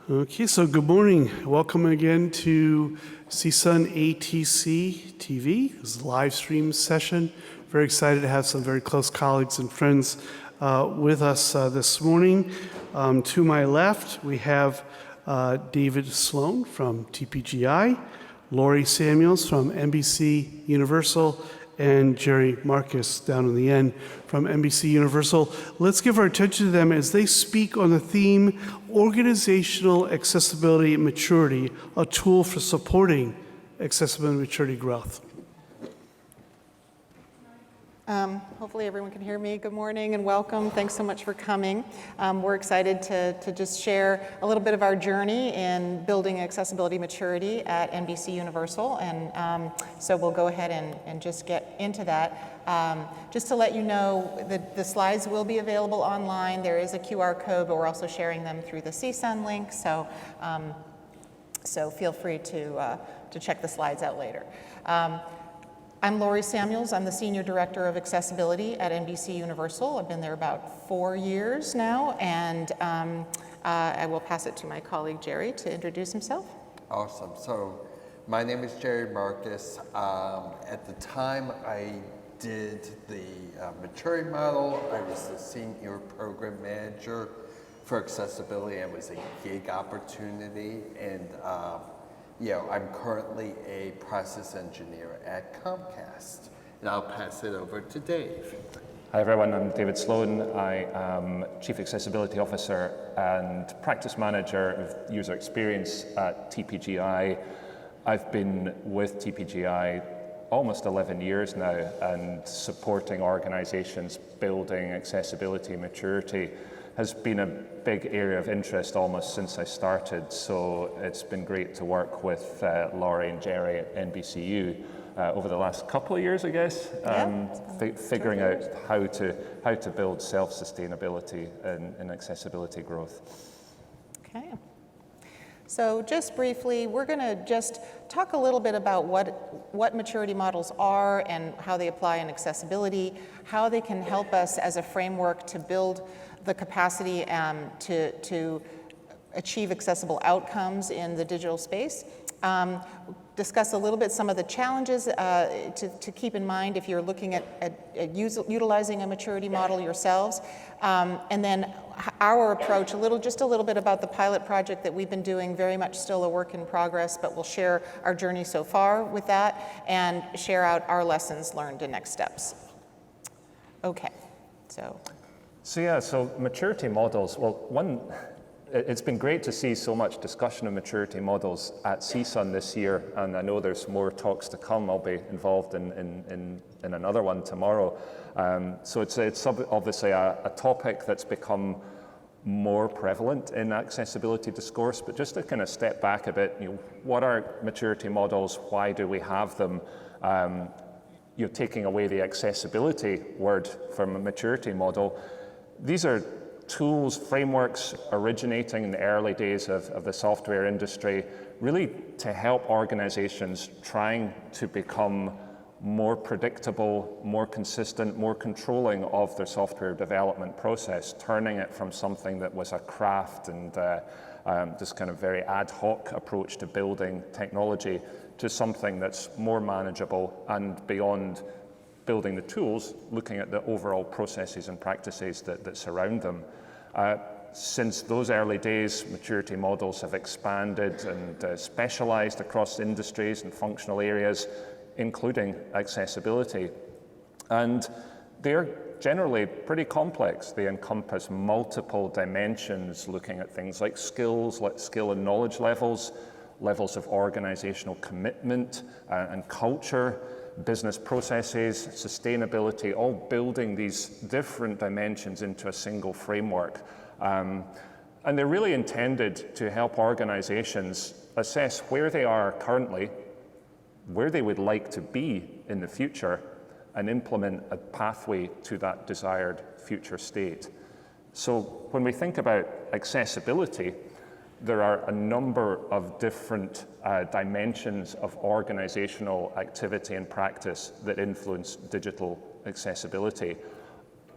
Okay, so good morning. Welcome again to CSUN ATC TV. This is a live stream session. Very excited to have some very close colleagues and friends with us this morning. To my left, we have David Sloan from TPGI, Laurie Samuels from NBC Universal, and Jerry Marcus down in the end from NBC Universal. Let's give our attention to them as they speak on the theme, Organizational Accessibility and Maturity, a tool for supporting accessibility and maturity growth. Hopefully everyone can hear me. Good morning and welcome. Thanks so much for coming. We're excited to just share a little bit of our journey in building accessibility maturity at NBC Universal. And so we'll go ahead and just get into that. Just to let you know, the slides will be available online. There is a QR code, but we're also sharing them through the CSUN link. So feel free to check the slides out later. I'm Laurie Samuels. I'm the Senior Director of Accessibility at NBC Universal. I've been there about 4 years now, and I will pass it to my colleague Jerry to introduce himself. Awesome. So my name is Jerry Marcus. At the time I did the maturity model, I was the Senior Program Manager for Accessibility, and it was a gig opportunity. And I'm currently a process engineer at Comcast, and I'll pass it over to Dave. Hi everyone, I'm David Sloan. I am Chief Accessibility Officer and Practice Manager of User Experience at TPGI. I've been with TPGI almost 11 years now and supporting organizations building accessibility maturity has been a big area of interest almost since I started, so it's been great to work with Laurie and Jerry at NBCU over the last couple of years, I guess, figuring out how to build self-sustainability and accessibility growth. Okay. So just briefly, we're going to just talk a little bit about what maturity models are and how they apply in accessibility, how they can help us as a framework to build the capacity to achieve accessible outcomes in the digital space. Discuss a little bit some of the challenges to keep in mind if you're looking at utilizing a maturity model yourselves. And then our approach, just a little bit about the pilot project that we've been doing, very much still a work in progress, but we'll share our journey so far with that and share out our lessons learned and next steps. Okay, So maturity models, it's been great to see so much discussion of maturity models at CSUN this year, and I know there's more talks to come. I'll be involved in another one tomorrow. So it's obviously a topic that's become more prevalent in accessibility discourse, but just to kind of step back a bit, what are maturity models? Why do we have them? You're taking away the accessibility word from a maturity model. These are tools, frameworks originating in the early days of the software industry, really to help organizations trying to become more predictable, more consistent, more controlling of their software development process, turning it from something that was a craft and this kind of very ad hoc approach to building technology to something that's more manageable and beyond building the tools, looking at the overall processes and practices that surround them. Since those early days, maturity models have expanded and specialized across industries and functional areas, including accessibility. And they're generally pretty complex. They encompass multiple dimensions, looking at things like skills, like skill and knowledge levels of organizational commitment and culture, business processes, sustainability, all building these different dimensions into a single framework. And they're really intended to help organizations assess where they are currently, where they would like to be in the future, and implement a pathway to that desired future state. So when we think about accessibility, there are a number of different dimensions of organizational activity and practice that influence digital accessibility.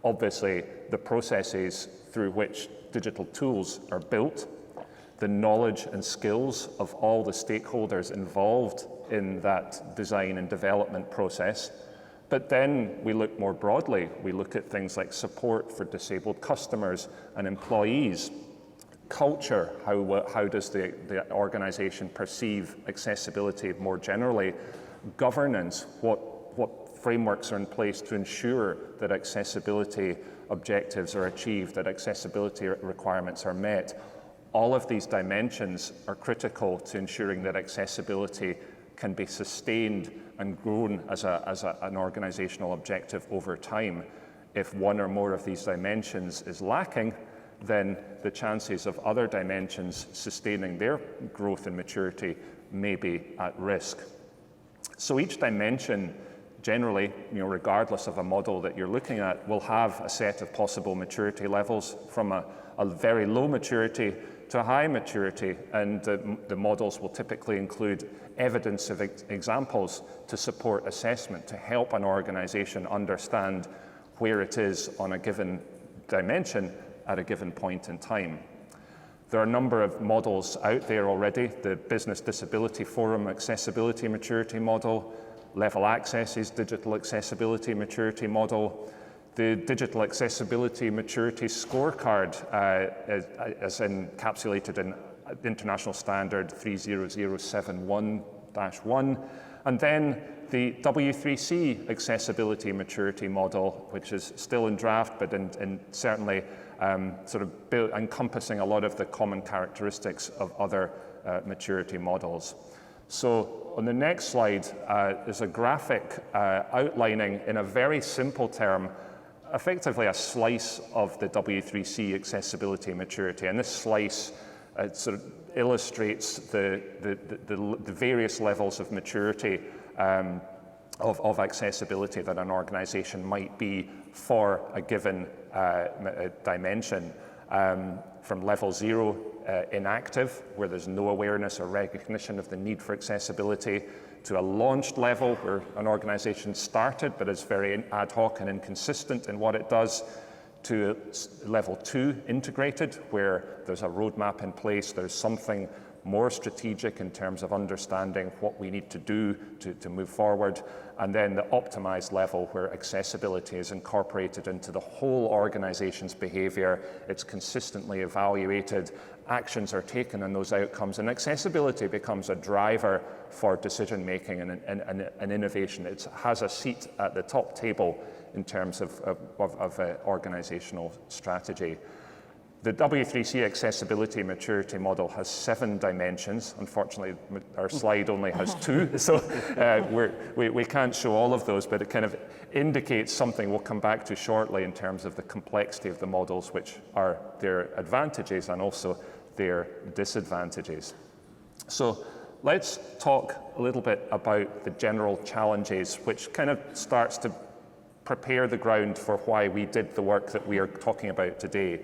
Obviously, the processes through which digital tools are built, the knowledge and skills of all the stakeholders involved in that design and development process. But then we look more broadly. We look at things like support for disabled customers and employees, culture, how does the organization perceive accessibility more generally, governance, what frameworks are in place to ensure that accessibility objectives are achieved, that accessibility requirements are met. All of these dimensions are critical to ensuring that accessibility can be sustained and grown as an organizational objective over time. If one or more of these dimensions is lacking, then the chances of other dimensions sustaining their growth and maturity may be at risk. So each dimension, generally, regardless of a model that you're looking at, will have a set of possible maturity levels from a very low maturity to a high maturity, and the models will typically include evidence of examples to support assessment, to help an organization understand where it is on a given dimension at a given point in time. There are a number of models out there already: the Business Disability Forum Accessibility Maturity Model, Level Access's Digital Accessibility Maturity Model, the Digital Accessibility Maturity Scorecard as encapsulated in International Standard 30071-1, and then the W3C Accessibility Maturity Model, which is still in draft, but certainly sort of encompassing a lot of the common characteristics of other maturity models. So on the next slide is a graphic outlining in a very simple term effectively a slice of the W3C accessibility maturity, and this slice sort of illustrates the various levels of maturity of accessibility that an organization might be for a given dimension, from level 0, inactive, where there's no awareness or recognition of the need for accessibility, to a launched level where an organization started but is very ad hoc and inconsistent in what it does, to level 2, integrated, where there's a roadmap in place, there's something more strategic in terms of understanding what we need to do to move forward, and then the optimized level where accessibility is incorporated into the whole organization's behavior, it's consistently evaluated, actions are taken on those outcomes, and accessibility becomes a driver for decision making and innovation. It has a seat at the top table in terms of organizational strategy. The W3C Accessibility Maturity Model has 7 dimensions. Unfortunately, our slide only has 2, so we can't show all of those, but it kind of indicates something we'll come back to shortly in terms of the complexity of the models, which are their advantages and also their disadvantages. So let's talk a little bit about the general challenges, which kind of starts to prepare the ground for why we did the work that we are talking about today.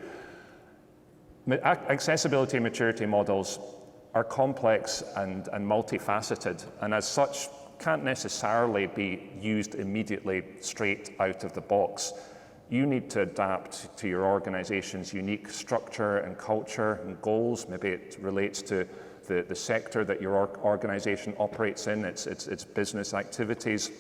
Accessibility maturity models are complex and multifaceted, and as such can't necessarily be used immediately straight out of the box. You need to adapt to your organization's unique structure and culture and goals. Maybe it relates to the sector that your organization operates in, its business activities.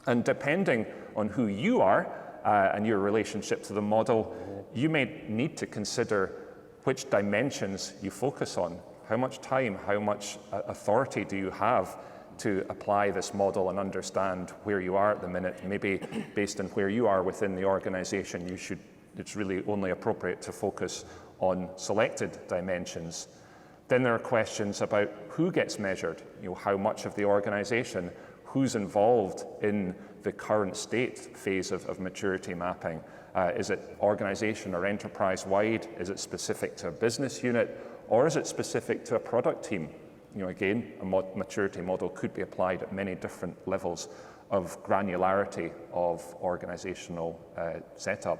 And depending on who you are and your relationship to the model, you may need to consider which dimensions you focus on. How much time, how much authority do you have to apply this model and understand where you are at the minute? Maybe based on where you are within the organization, it's really only appropriate to focus on selected dimensions. Then there are questions about who gets measured, how much of the organization, who's involved in the current state phase of maturity mapping. Is it organization or enterprise-wide? Is it specific to a business unit? Or is it specific to a product team? Again, a maturity model could be applied at many different levels of granularity of organizational setup.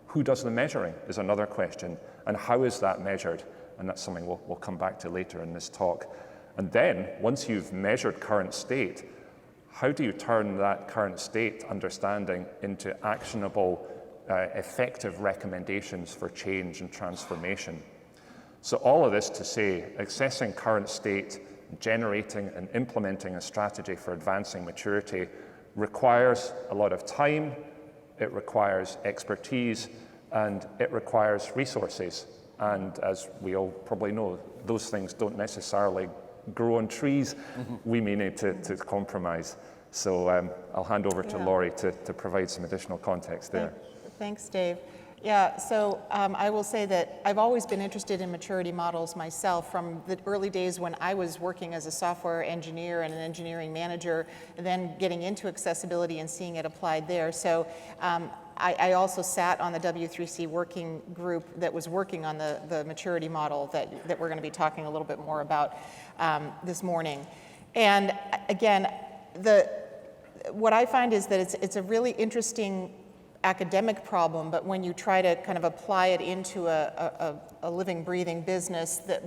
Who does the measuring is another question, and how is that measured? And that's something we'll come back to later in this talk. And then, once you've measured current state, how do you turn that current state understanding into actionable, effective recommendations for change and transformation? So all of this to say, assessing current state, generating and implementing a strategy for advancing maturity requires a lot of time, it requires expertise, and it requires resources. And as we all probably know, those things don't necessarily grow on trees. We may need to compromise. So I'll hand over to Laurie to provide some additional context there. Thanks, Dave. Yeah, so I will say that I've always been interested in maturity models myself from the early days when I was working as a software engineer and an engineering manager, and then getting into accessibility and seeing it applied there. So I also sat on the W3C working group that was working on the maturity model that we're going to be talking a little bit more about this morning. And again, what I find is that it's a really interesting academic problem, but when you try to kind of apply it into a living, breathing business that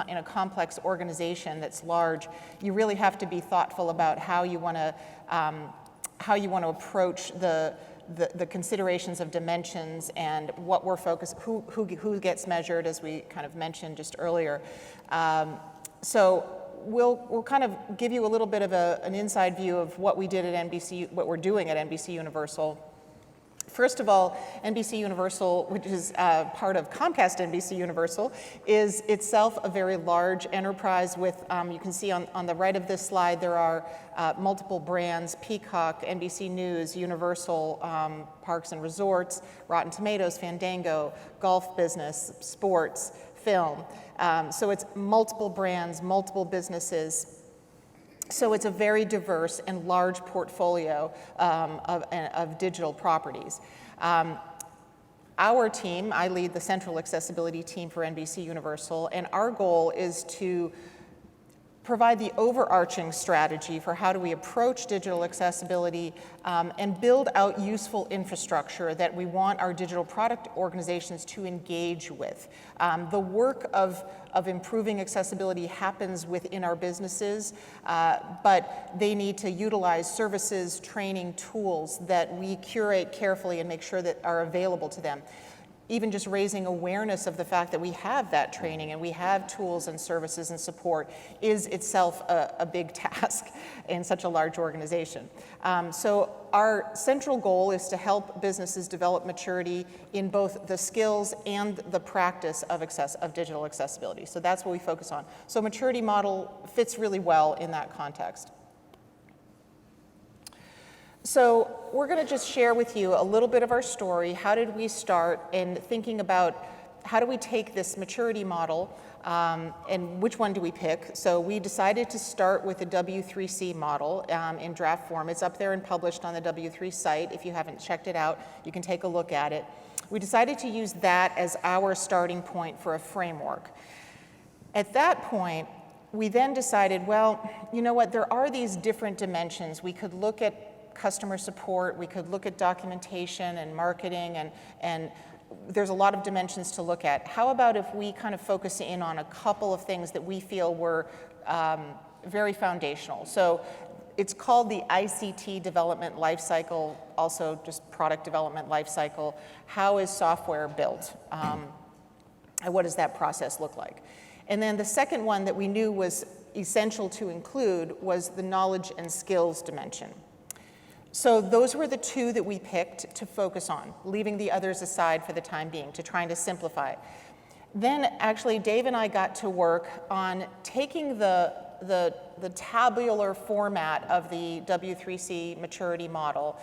in a complex organization that's large, you really have to be thoughtful about how you want to approach the considerations of dimensions and what we're focused, who gets measured, as we kind of mentioned just earlier. So we'll kind of give you a little bit of an inside view of what we did at NBC, what we're doing at NBC Universal. First of all, NBC Universal, which is part of Comcast NBC Universal, is itself a very large enterprise with, you can see on the right of this slide, there are multiple brands: Peacock, NBC News, Universal Parks and Resorts, Rotten Tomatoes, Fandango, golf business, sports, film. So it's multiple brands, multiple businesses. So it's a very diverse and large portfolio of digital properties. Our team, I lead the central accessibility team for NBC Universal, and our goal is to provide the overarching strategy for how do we approach digital accessibility and build out useful infrastructure that we want our digital product organizations to engage with. The work of improving accessibility happens within our businesses, but they need to utilize services, training, tools that we curate carefully and make sure that are available to them. Even just raising awareness of the fact that we have that training and we have tools and services and support is itself a big task in such a large organization. So our central goal is to help businesses develop maturity in both the skills and the practice of digital accessibility. So that's what we focus on. So maturity model fits really well in that context. So we're going to just share with you a little bit of our story. How did we start in thinking about how do we take this maturity model and which one do we pick? So we decided to start with the W3C model in draft form. It's up there and published on the W3 site. If you haven't checked it out, you can take a look at it. We decided to use that as our starting point for a framework. At that point, we then decided, well, you know what, there are these different dimensions. We could look at customer support, we could look at documentation and marketing, and there's a lot of dimensions to look at. How about if we kind of focus in on a couple of things that we feel were very foundational? So it's called the ICT development lifecycle, also just product development lifecycle. How is software built? And what does that process look like? And then the second one that we knew was essential to include was the knowledge and skills dimension. So those were the two that we picked to focus on, leaving the others aside for the time being, to trying to simplify it. Then actually Dave and I got to work on taking the tabular format of the W3C maturity model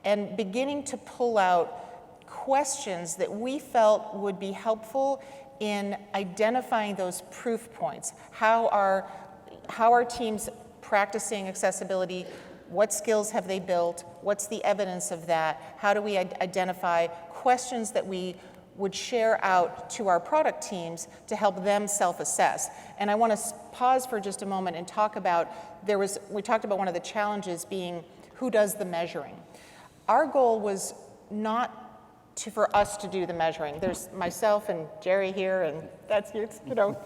and beginning to pull out questions that we felt would be helpful in identifying those proof points. How are teams practicing accessibility? What skills have they built? What's the evidence of that? How do we identify questions that we would share out to our product teams to help them self-assess? And I want to pause for just a moment and talk about, we talked about one of the challenges being who does the measuring. Our goal was not for us to do the measuring. There's myself and Jerry here, and that's, you're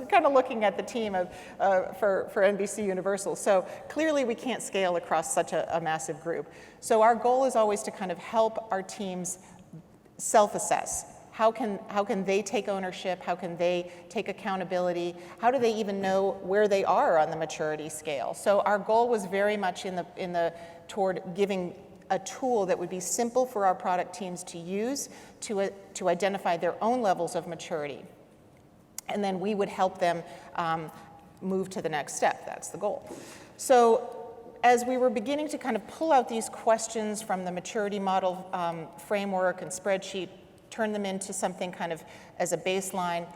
kind of looking at the team for NBC Universal. So clearly we can't scale across such a massive group. So our goal is always to kind of help our teams self-assess. how can they take ownership? How can they take accountability? How do they even know where they are on the maturity scale? So our goal was very much toward giving a tool that would be simple for our product teams to use to identify their own levels of maturity. And then we would help them move to the next step. That's the goal. So as we were beginning to kind of pull out these questions from the maturity model framework and spreadsheet, turn them into something kind of as a baseline,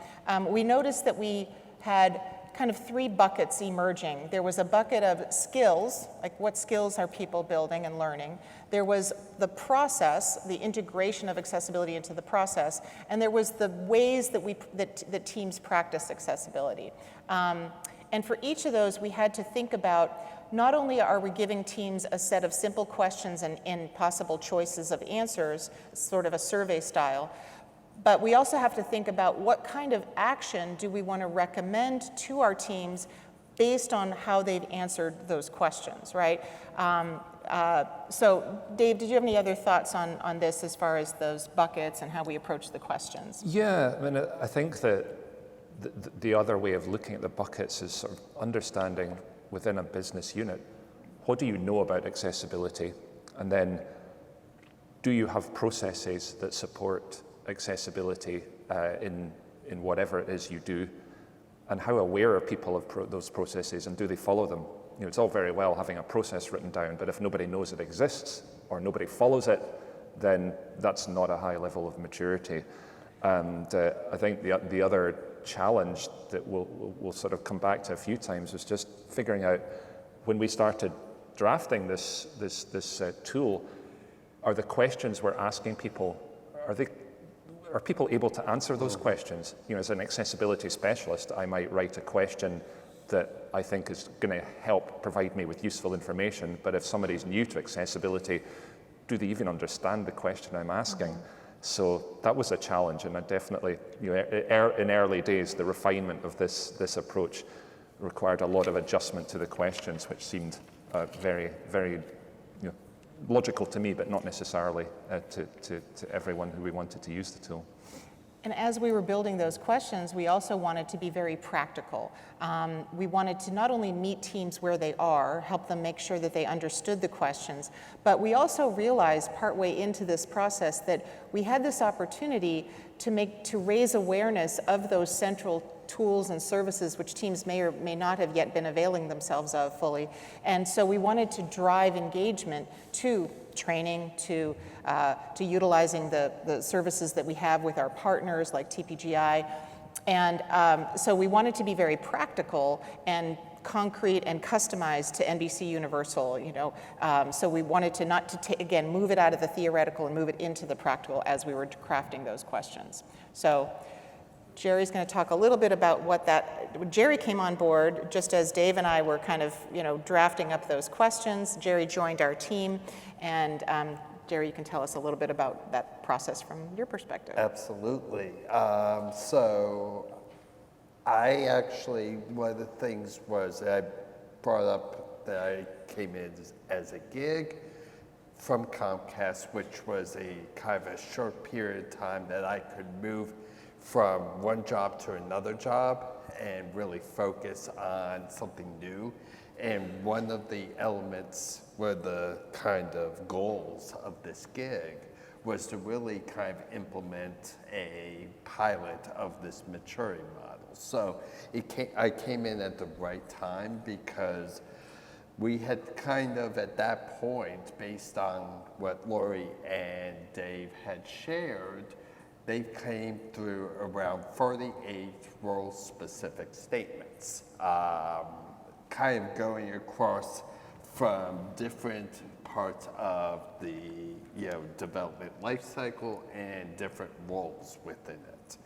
we noticed that we had kind of 3 buckets emerging. There was a bucket of skills, like what skills are people building and learning. There was the process, the integration of accessibility into the process, and there was the ways that teams practice accessibility. And for each of those, we had to think about not only are we giving teams a set of simple questions and possible choices of answers, sort of a survey style, but we also have to think about what kind of action do we want to recommend to our teams based on how they've answered those questions, right? So Dave, did you have any other thoughts on this as far as those buckets and how we approach the questions? Yeah, I mean, I think that the other way of looking at the buckets is sort of understanding within a business unit, what do you know about accessibility? And then do you have processes that support accessibility in whatever it is you do? And how aware are people of those processes, and do they follow them? You know, it's all very well having a process written down, but if nobody knows it exists or nobody follows it, then that's not a high level of maturity. And I think the other challenge that we'll sort of come back to a few times was just figuring out, when we started drafting this tool, are the questions we're asking people, are people able to answer those questions? You know, as an accessibility specialist, I might write a question that I think is going to help provide me with useful information, but if somebody's new to accessibility, do they even understand the question I'm asking? So that was a challenge, and I definitely, you know, in early days, the refinement of this approach required a lot of adjustment to the questions, which seemed very, very, you know, logical to me, but not necessarily to everyone who we wanted to use the tool. And as we were building those questions, we also wanted to be very practical. We wanted to not only meet teams where they are, help them make sure that they understood the questions, but we also realized partway into this process that we had this opportunity to raise awareness of those central tools and services which teams may or may not have yet been availing themselves of fully. And so we wanted to drive engagement to training, to utilizing the services that we have with our partners like TPGI. And so we wanted to be very practical and concrete and customized to NBC Universal, you know. So we wanted to again, move it out of the theoretical and move it into the practical as we were crafting those questions. So Jerry's going to talk a little bit about Jerry came on board just as Dave and I were kind of, you know, drafting up those questions. Jerry joined our team, and Jerry, you can tell us a little bit about that process from your perspective. Absolutely. So I actually, one of the things was that I brought up that I came in as a gig from Comcast, which was a kind of a short period of time that I could move from one job to another job and really focus on something new. And one of the elements were the kind of goals of this gig was to really kind of implement a pilot of this maturity model. So I came in at the right time because we had kind of at that point, based on what Lori and Dave had shared, they came through around 48 role-specific statements, kind of going across from different parts of the development life cycle and different roles within it.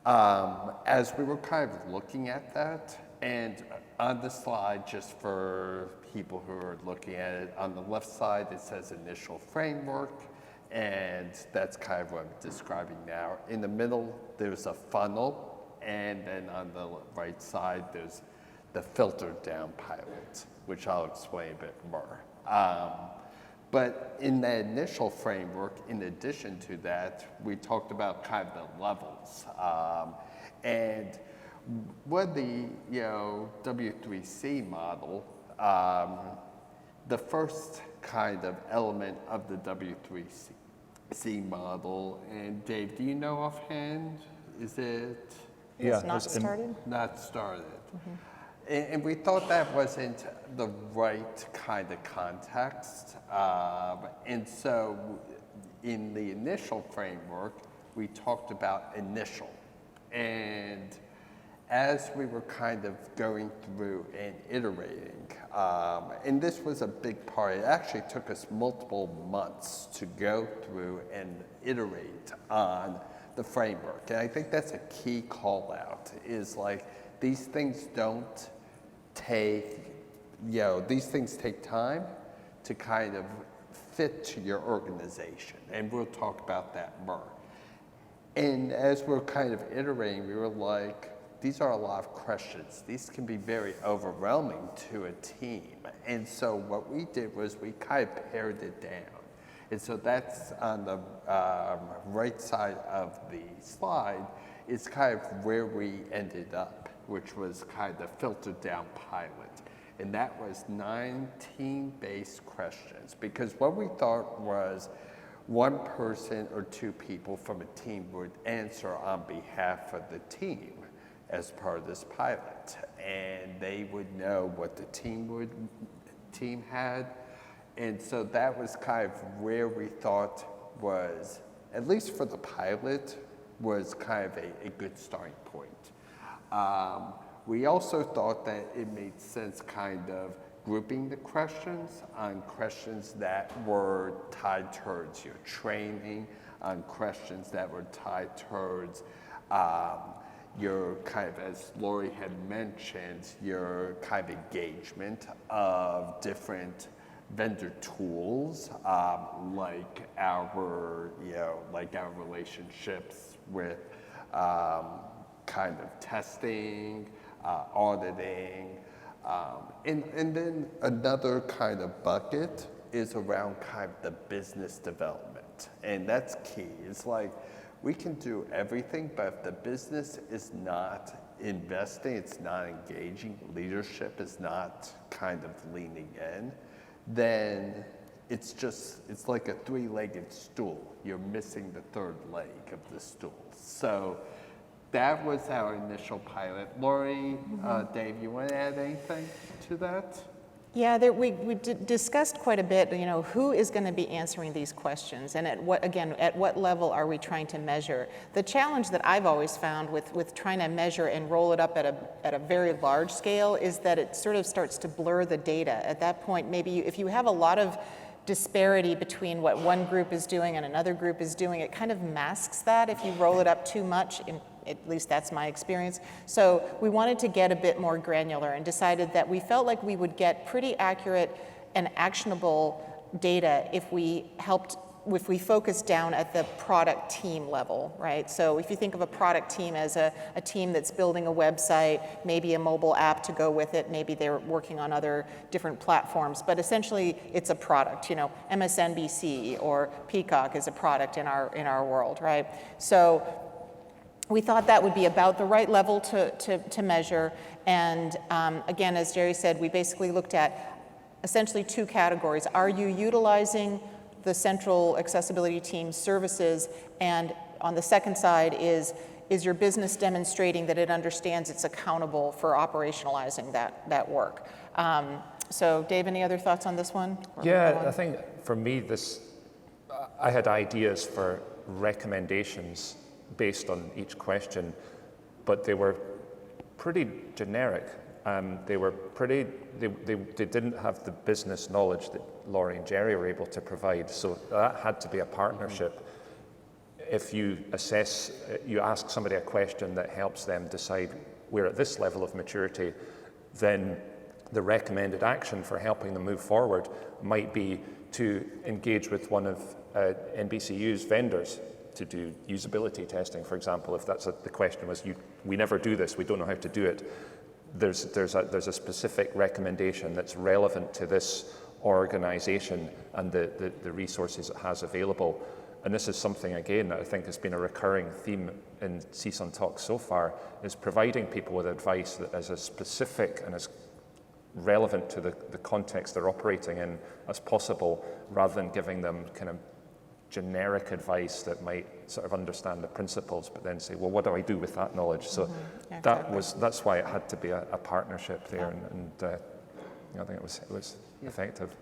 As we were kind of looking at that, and on the slide, just for people who are looking at it, on the left side it says initial framework, and that's kind of what I'm describing now. In the middle, there's a funnel, and then on the right side, there's the filtered down pilot, which I'll explain a bit more. But in that initial framework, in addition to that, we talked about kind of the levels. And with the W3C model, the first kind of element of the W3C model, and Dave, do you know offhand? Is it? It's not started? Not started. And we thought that wasn't the right kind of context. And so in the initial framework, we talked about initial. And as we were kind of going through and iterating, and this was a big part, it actually took us multiple months to go through and iterate on the framework. And I think that's a key call out, is like these things don't take, these things take time to kind of fit to your organization. And we'll talk about that more. And as we're kind of iterating, we were like, these are a lot of questions. These can be very overwhelming to a team. And so what we did was we kind of pared it down. And so that's on the right side of the slide, is kind of where we ended up, which was kind of filtered down pilot. And that was 9 team-based questions, because what we thought was one person or two people from a team would answer on behalf of the team as part of this pilot. And they would know what the team had. And so that was kind of where we thought was, at least for the pilot, was kind of a good starting point. We also thought that it made sense kind of grouping the questions on questions that were tied towards your training, on questions that were tied towards your kind of, as Lori had mentioned, your kind of engagement of different vendor tools, like our relationships with kind of testing, auditing, and then another kind of bucket is around kind of the business development, and that's key. It's like we can do everything, but if the business is not investing, it's not engaging, leadership is not kind of leaning in, then it's like a 3-legged stool. You're missing the third leg of the stool. So that was our initial pilot. Lori, Dave, you want to add anything to that? Yeah, we discussed quite a bit, who is going to be answering these questions, and at what level are we trying to measure? The challenge that I've always found with trying to measure and roll it up at a very large scale is that it sort of starts to blur the data. At that point, maybe if you have a lot of disparity between what one group is doing and another group is doing, it kind of masks that if you roll it up too much. At least that's my experience. So we wanted to get a bit more granular and decided that we felt like we would get pretty accurate and actionable data if we focused down at the product team level, right? So if you think of a product team as a team that's building a website, maybe a mobile app to go with it, maybe they're working on other different platforms, but essentially it's a product. MSNBC or Peacock is a product in our world, right? So we thought that would be about the right level to measure. And again, as Jerry said, we basically looked at essentially 2 categories. Are you utilizing the central accessibility team services? And on the second side is your business demonstrating that it understands it's accountable for operationalizing that work? So Dave, any other thoughts on this one? Yeah, I think for me, I had ideas for recommendations based on each question, but they were pretty generic. They didn't have the business knowledge that Laurie and Jerry were able to provide, so that had to be a partnership. If you ask somebody a question that helps them decide we're at this level of maturity, then the recommended action for helping them move forward might be to engage with one of NBCU's vendors to do usability testing, for example. If that's the question was, we never do this, we don't know how to do it. There's a specific recommendation that's relevant to this organization and the resources it has available. And this is something, again, that I think has been a recurring theme in CSUN talks so far, is providing people with advice that is as specific and as relevant to the context they're operating in as possible, rather than giving them kind of generic advice that might sort of understand the principles, but then say, well, what do I do with that knowledge? So Yeah, that's why it had to be a partnership there, and I think it was effective.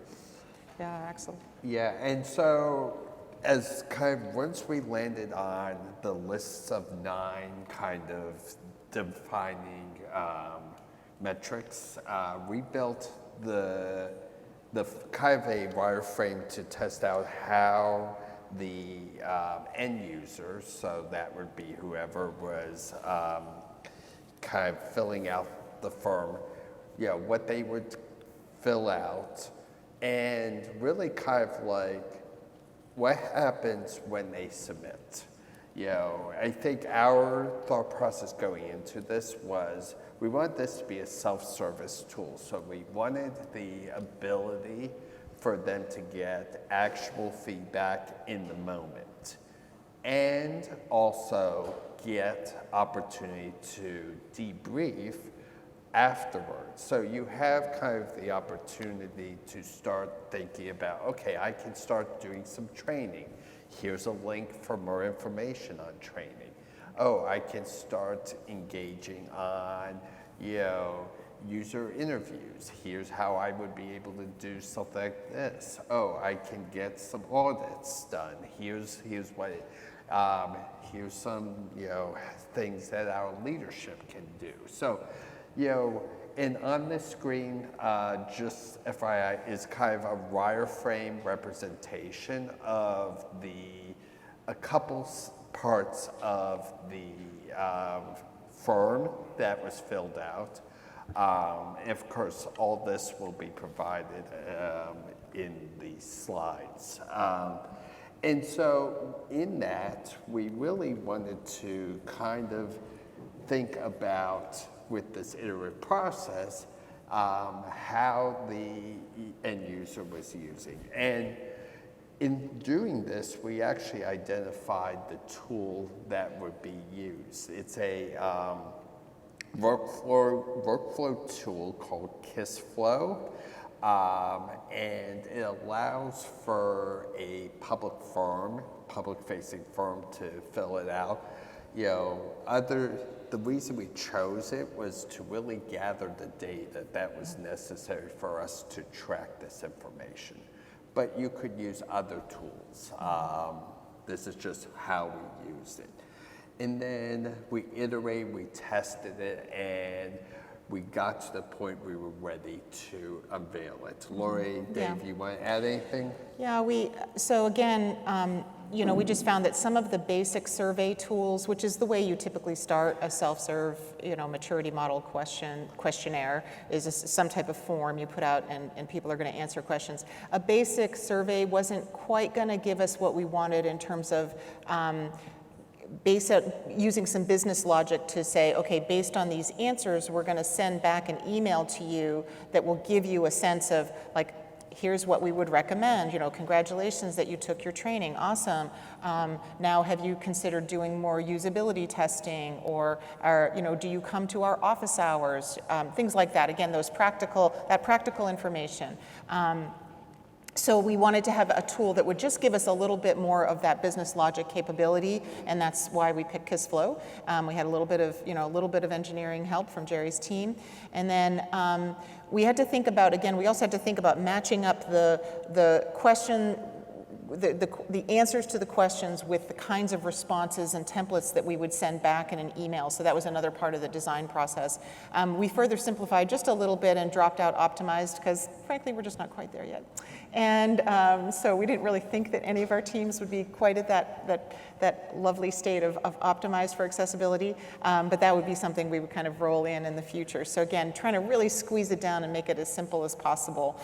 Yeah, excellent. Yeah, and so as kind of once we landed on the lists of 9 kind of defining metrics, we built the kind of a wireframe to test out how the end users, so that would be whoever was kind of filling out the form, what they would fill out, and really kind of like what happens when they submit. I think our thought process going into this was we wanted this to be a self-service tool. So we wanted the ability for them to get actual feedback in the moment and also get opportunity to debrief afterwards. So you have kind of the opportunity to start thinking about, okay, I can start doing some training. Here's a link for more information on training. Oh, I can start engaging on, user interviews. Here's how I would be able to do something like this. Oh, I can get some audits done. Here's what here's some, things that our leadership can do. So, and on this screen, just FYI, is kind of a wireframe representation of a couple parts of the form that was filled out. And of course, all this will be provided in the slides. And so in that, we really wanted to kind of think about, with this iterative process, how the end user was using. And in doing this, we actually identified the tool that would be used. It's a workflow tool called KISSFlow, and it allows for a public-facing firm to fill it out. The reason we chose it was to really gather the data that was necessary for us to track this information. But you could use other tools. This is just how we used it. And then we iterated, we tested it, and we got to the point we were ready to unveil it. Lori, Dave, you want to add anything? Yeah, so again, we just found that some of the basic survey tools, which is the way you typically start a self-serve, maturity model questionnaire, is some type of form you put out and people are going to answer questions. A basic survey wasn't quite going to give us what we wanted in terms of using some business logic to say, okay, based on these answers, we're going to send back an email to you that will give you a sense of, like, here's what we would recommend. Congratulations that you took your training. Awesome. Now, have you considered doing more usability testing, or do you come to our office hours? Things like that. Again, that practical information. So we wanted to have a tool that would just give us a little bit more of that business logic capability, and that's why we picked KISSFlow. We had a little bit of engineering help from Jerry's team, and then we had to think about, again, we also had to think about matching up the question, the answers to the questions with the kinds of responses and templates that we would send back in an email. So that was another part of the design process. We further simplified just a little bit and dropped out optimized because, frankly, we're just not quite there yet. And so we didn't really think that any of our teams would be quite at that lovely state of optimized for accessibility, but that would be something we would kind of roll in the future. So again, trying to really squeeze it down and make it as simple as possible.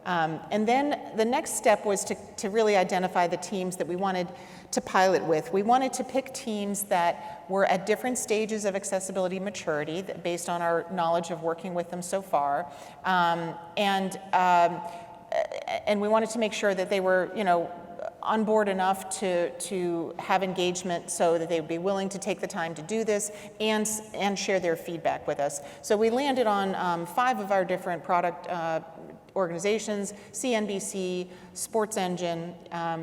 And then the next step was to really identify the teams that we wanted to pilot with. We wanted to pick teams that were at different stages of accessibility maturity based on our knowledge of working with them so far. And we wanted to make sure that they were, on board enough to have engagement so that they would be willing to take the time to do this and share their feedback with us. So we landed on 5 of our different product organizations: CNBC, Sports Engine,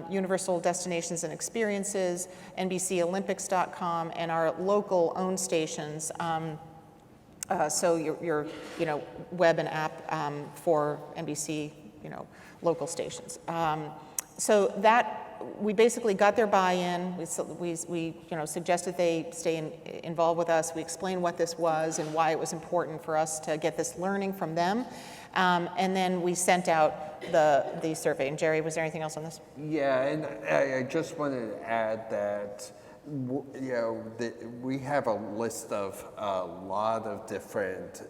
Universal Destinations and Experiences, NBCOlympics.com, and our local owned stations. So your web and app for NBC, local stations. So that we basically got their buy-in. We suggested they stay involved with us. We explained what this was and why it was important for us to get this learning from them. And then we sent out the survey. And Jerry, was there anything else on this? Yeah, and I just wanted to add that we have a list of a lot of different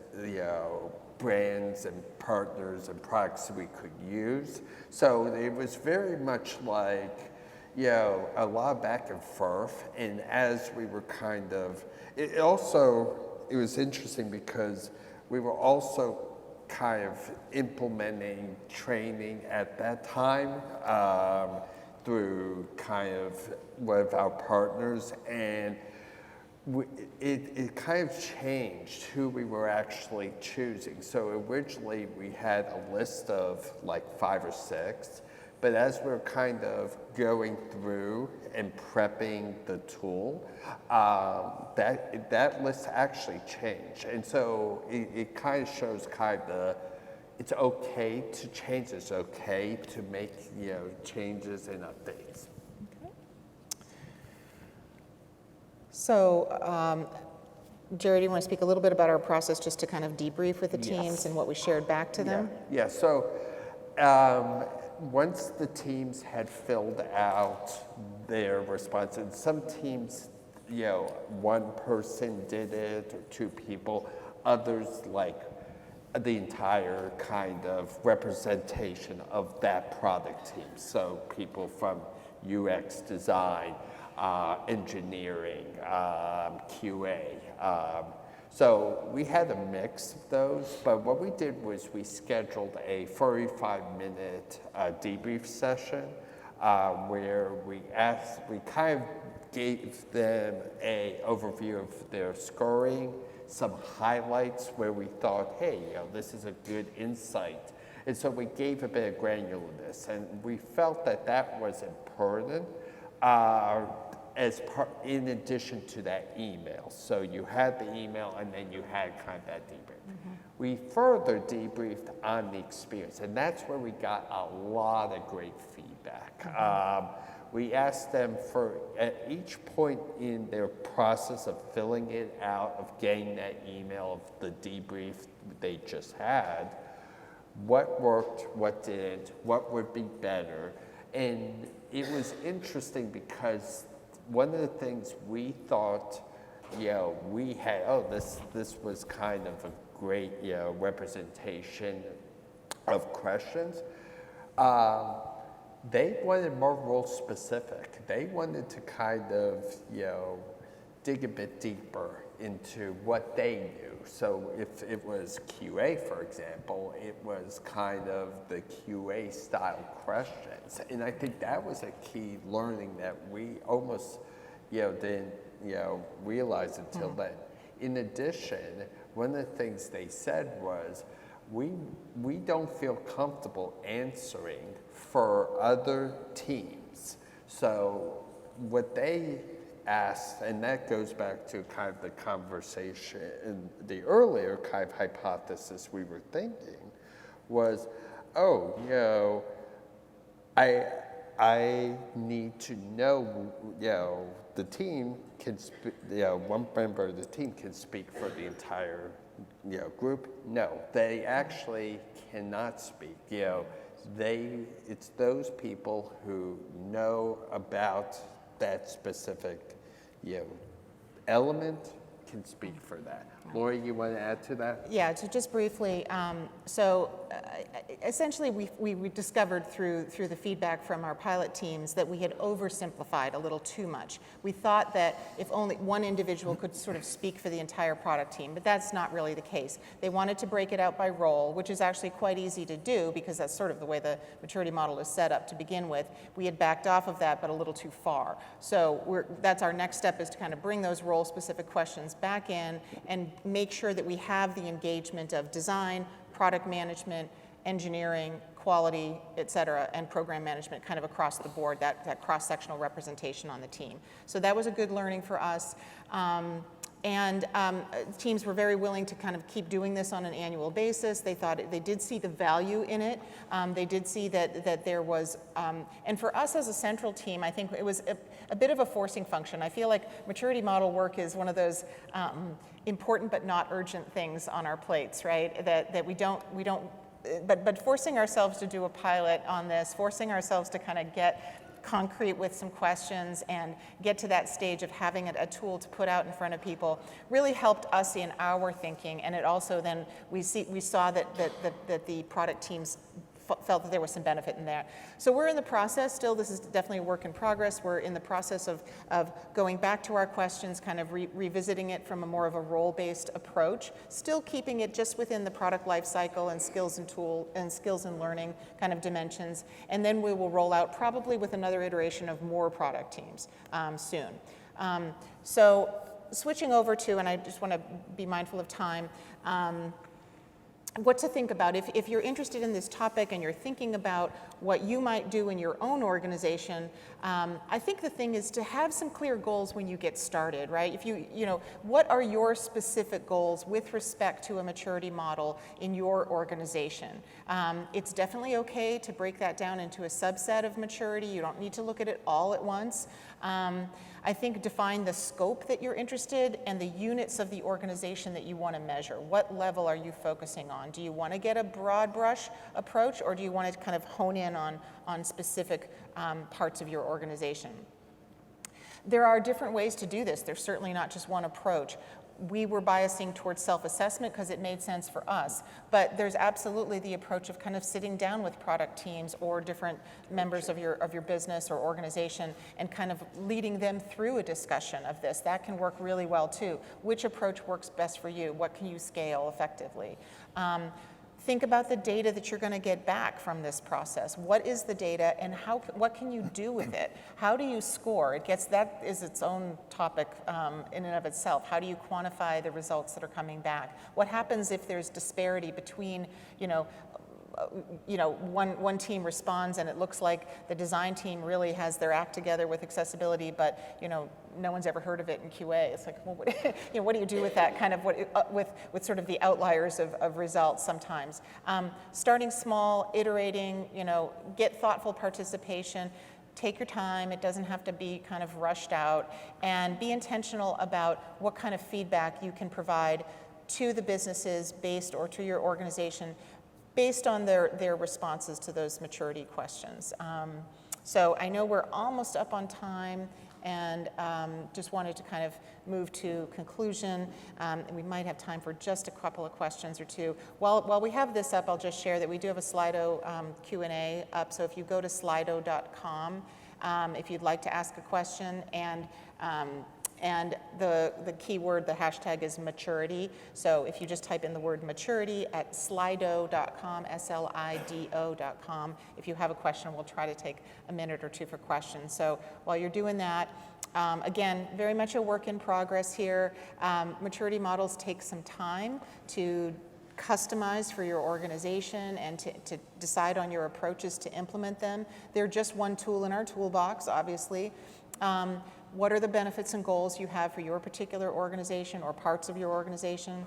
brands and partners and products we could use. So it was very much like a lot of back and forth. And as we were it was interesting because we were also kind of implementing training at that time through kind of one of our partners, and it kind of changed who we were actually choosing. So originally we had a list of like 5 or 6, but as we're kind of going through and prepping the tool, that list actually changed. And so it kind of shows it's okay to change, it's okay to make changes and updates. So, Jerry, do you want to speak a little bit about our process just to kind of debrief with the teams Yes. and what we shared back to them? Yeah, so once the teams had filled out their responses, some teams, one person did it or 2 people, others like the entire kind of representation of that product team. So people from UX design, engineering, QA. So we had a mix of those, but what we did was we scheduled a 45-minute debrief session where we kind of gave them an overview of their scoring, some highlights where we thought, hey, this is a good insight. And so we gave a bit of granularness, and we felt that was important in addition to that email. So you had the email, and then you had kind of that debrief. Mm-hmm. We further debriefed on the experience, and that's where we got a lot of great feedback. Mm-hmm. We asked them at each point in their process of filling it out, of getting that email of the debrief they just had, what worked, what didn't, what would be better. And it was interesting because one of the things we thought, we had, this was kind of a great, representation of questions. They wanted more role specific. They wanted to kind of, dig a bit deeper into what they knew. So if it was QA, for example, it was kind of the QA style questions. And I think that was a key learning that we almost, didn't, realize until then. In addition, one of the things they said was, we don't feel comfortable answering for other teams. So what they asked, and that goes back to kind of the conversation in the earlier kind of hypothesis we were thinking, was, I need to know, the team can speak, one member of the team can speak for the entire, group. No, they actually cannot speak. It's those people who know about that specific, element can speak for that. Lori, you want to add to that? Yeah, so just briefly, essentially we discovered through the feedback from our pilot teams that we had oversimplified a little too much. We thought that if only one individual could sort of speak for the entire product team, but that's not really the case. They wanted to break it out by role, which is actually quite easy to do because that's sort of the way the maturity model is set up to begin with. We had backed off of that, but a little too far. So that's our next step, is to kind of bring those role-specific questions back in and make sure that we have the engagement of design, product management, engineering, quality, et cetera, and program management kind of across the board, that cross-sectional representation on the team. So that was a good learning for us. Teams were very willing to kind of keep doing this on an annual basis. They thought they did see the value in it. They did see that there was, and for us as a central team, I think it was a bit of a forcing function. I feel like maturity model work is one of those important but not urgent things on our plates, right? That we don't. But forcing ourselves to do a pilot on this, forcing ourselves to kind of get concrete with some questions and get to that stage of having a tool to put out in front of people really helped us in our thinking. And it also then, we saw that the product teams felt that there was some benefit in that. So we're in the process still. This is definitely a work in progress. We're in the process of going back to our questions, kind of revisiting it from a more of a role-based approach, still keeping it just within the product life cycle and skills and learning kind of dimensions. And then we will roll out probably with another iteration of more product teams soon. So switching over to, and I just want to be mindful of time, what to think about. If you're interested in this topic and you're thinking about what you might do in your own organization, I think the thing is to have some clear goals when you get started, right? If what are your specific goals with respect to a maturity model in your organization? It's definitely okay to break that down into a subset of maturity. You don't need to look at it all at once. I think define the scope that you're interested and the units of the organization that you want to measure. What level are you focusing on? Do you want to get a broad brush approach, or do you want to kind of hone in on specific parts of your organization? There are different ways to do this. There's certainly not just one approach. We were biasing towards self-assessment because it made sense for us, but there's absolutely the approach of kind of sitting down with product teams or different members of your business or organization and kind of leading them through a discussion of this. That can work really well too. Which approach works best for you? What can you scale effectively? Think about the data that you're going to get back from this process. What is the data, and what can you do with it? How do you score? That is its own topic in and of itself. How do you quantify the results that are coming back? What happens if there's disparity between, one team responds and it looks like the design team really has their act together with accessibility, but no one's ever heard of it in QA. It's like, well, what do you do with that kind of with sort of the outliers of results sometimes? Starting small, iterating, get thoughtful participation. Take your time. It doesn't have to be kind of rushed out, and be intentional about what kind of feedback you can provide to the businesses or to your organization based on their responses to those maturity questions. So I know we're almost up on time, and just wanted to kind of move to conclusion. We might have time for just a couple of questions or two. While we have this up, I'll just share that we do have a Slido Q&A up, so if you go to slido.com, if you'd like to ask a question, and the keyword, the hashtag is maturity. So if you just type in the word maturity at slido.com, SLIDO.com, if you have a question, we'll try to take a minute or two for questions. So while you're doing that, again, very much a work in progress here. Maturity models take some time to customize for your organization and to decide on your approaches to implement them. They're just one tool in our toolbox, obviously. What are the benefits and goals you have for your particular organization or parts of your organization?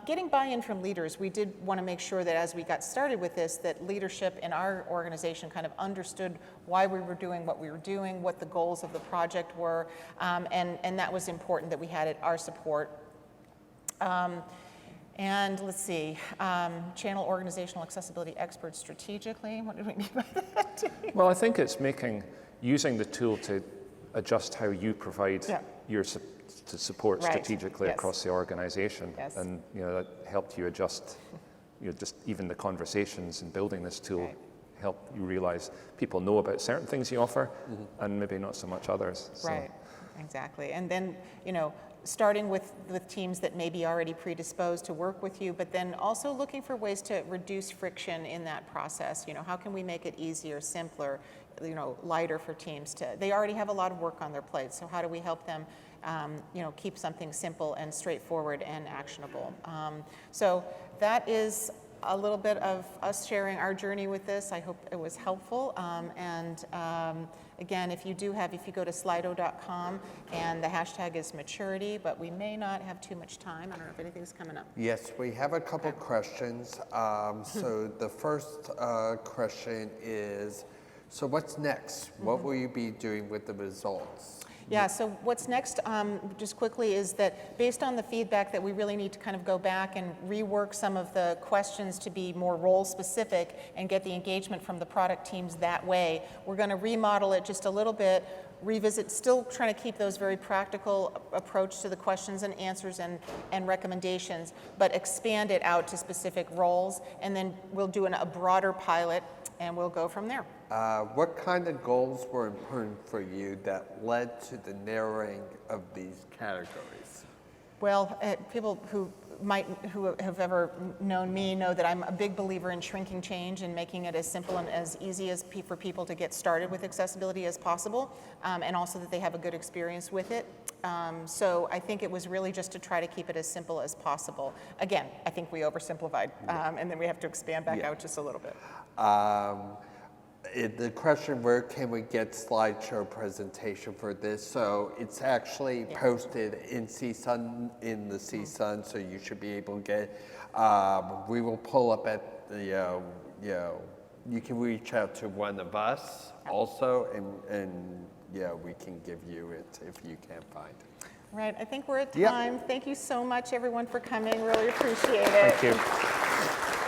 Getting buy-in from leaders. We did want to make sure that as we got started with this, that leadership in our organization kind of understood why we were doing what we were doing, what the goals of the project were, and that was important that we had our support. And let's see, channel organizational accessibility experts strategically. What do we mean by that? Well, I think it's using the tool to adjust how you provide to support Right. strategically Yes. across the organization. Yes. And that helped you adjust, just even the conversations and building this tool Right. help you realize people know about certain things you offer and maybe not so much others. So, Right, exactly. And then, starting with teams that may be already predisposed to work with you, but then also looking for ways to reduce friction in that process. How can we make it easier, simpler, lighter for teams they already have a lot of work on their plate, so how do we help them, keep something simple and straightforward and actionable? So that is a little bit of us sharing our journey with this. I hope it was helpful. Again, if you go to slido.com, and the hashtag is maturity, but we may not have too much time. I don't know if anything's coming up. Yes, we have a couple questions. So the first question is, so what's next? What will you be doing with the results? Yeah, so what's next, just quickly, is that based on the feedback that we really need to kind of go back and rework some of the questions to be more role-specific and get the engagement from the product teams that way. We're going to remodel it just a little bit, revisit, still trying to keep those very practical approach to the questions and answers and recommendations, but expand it out to specific roles, and then we'll do a broader pilot, and we'll go from there. What kind of goals were important for you that led to the narrowing of these categories? Well, people who have ever known me know that I'm a big believer in shrinking change and making it as simple and as easy as for people to get started with accessibility as possible, and also that they have a good experience with it. So I think it was really just to try to keep it as simple as possible. Again, I think we oversimplified, and then we have to expand back out just a little bit. The question, where can we get slideshow presentation for this? So it's actually posted in CSUN, in the CSUN, so you should be able to get, we will pull up at the, you can reach out to one of us also, and we can give you it if you can't find it. Right, I think we're at Yep. time. Thank you so much, everyone, for coming. Really appreciate it. thank you.